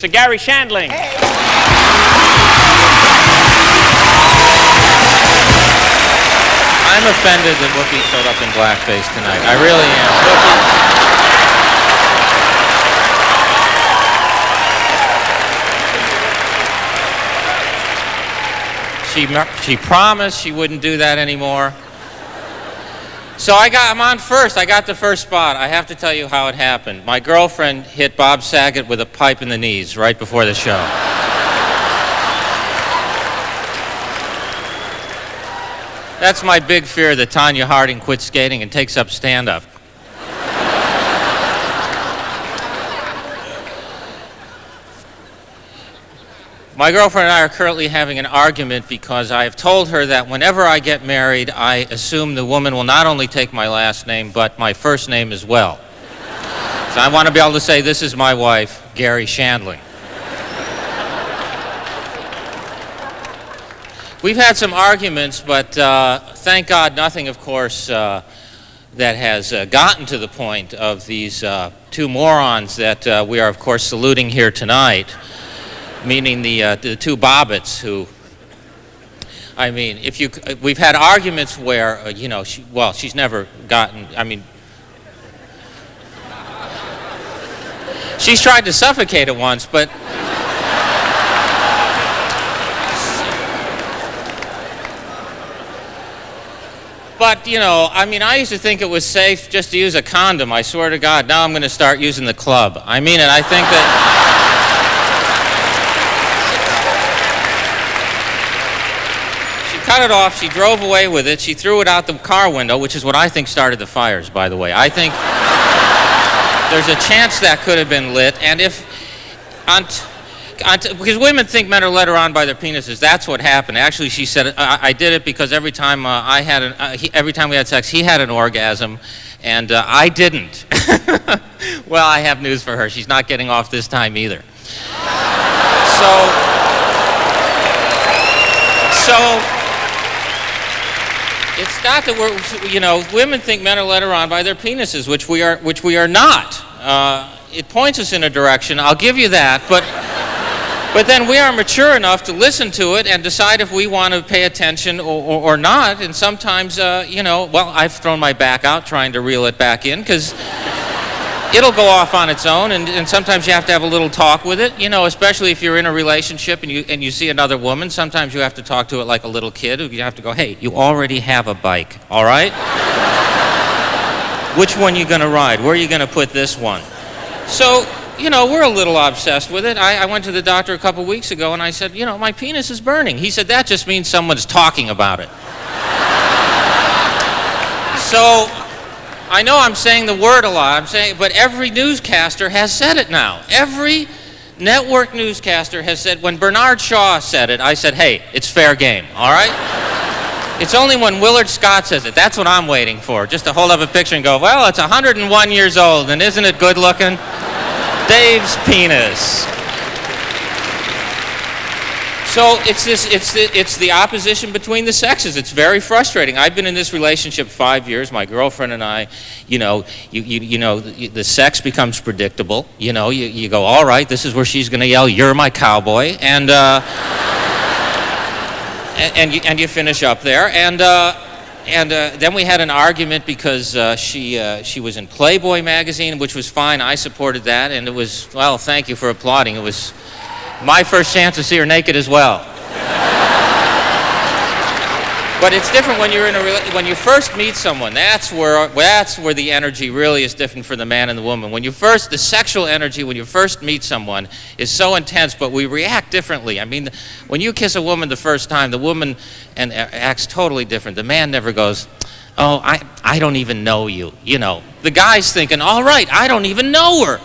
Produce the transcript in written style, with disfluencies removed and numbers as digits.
To Garry Shandling. Hey. I'm offended that Whoopi showed up in blackface tonight. I really am. She promised she wouldn't do that anymore. So I'm on first. I got the first spot. I have to tell you how it happened. My girlfriend hit Bob Saget with a pipe in the knees right before the show. That's my big fear, that Tanya Harding quits skating and takes up stand-up. My girlfriend and I are currently having an argument because I have told her that whenever I get married, I assume the woman will not only take my last name, but my first name as well. So I want to be able to say, this is my wife, Garry Shandling. We've had some arguments, but thank God nothing, of course, that has gotten to the point of these two morons that we are, of course, saluting here tonight. Meaning the two Bobbits who, I mean, we've had arguments where, she's never gotten, she's tried to suffocate it once, but, I used to think it was safe just to use a condom. I swear to God, now I'm going to start using the club. I mean it. I think that... cut it off, she drove away with it, she threw it out the car window, which is what I think started the fires, by the way. I think there's a chance that could have been lit, and because women think men are led on by their penises, that's what happened. Actually, she said, I did it because every time every time we had sex, he had an orgasm, and I didn't. Well, I have news for her. She's not getting off this time either. So it's not that women think men are led on by their penises, which we are not. It points us in a direction, I'll give you that, but then we are mature enough to listen to it and decide if we want to pay attention or not, and sometimes, I've thrown my back out trying to reel it back in, because it'll go off on its own, and sometimes you have to have a little talk with it, especially if you're in a relationship and you see another woman. Sometimes you have to talk to it like a little kid. You have to go, hey, you already have a bike, all right? Which one you gonna ride? Where are you gonna put this one? So, we're a little obsessed with it. I went to the doctor a couple weeks ago and I said, my penis is burning. He said, that just means someone's talking about it. So, I know I'm saying the word a lot, but every newscaster has said it now. Every network newscaster has said, when Bernard Shaw said it, I said, hey, it's fair game, all right? It's only when Willard Scott says it, that's what I'm waiting for, just to hold up a picture and go, well, it's 101 years old, and isn't it good looking? Dave's penis. So it's the opposition between the sexes. It's very frustrating. I've been in this relationship 5 years. My girlfriend and I, the sex becomes predictable. You go, all right, this is where she's going to yell, "You're my cowboy," and you finish up there. And then we had an argument because she was in Playboy magazine, which was fine. I supported that, and it was, well, thank you for applauding. It was my first chance to see her naked as well. But it's different when you're when you first meet someone. That's where the energy really is different for the man and the woman. The sexual energy when you first meet someone is so intense, but we react differently. I mean, when you kiss a woman the first time, the woman acts totally different. The man never goes, oh, I don't even know you. The guy's thinking, all right, I don't even know her.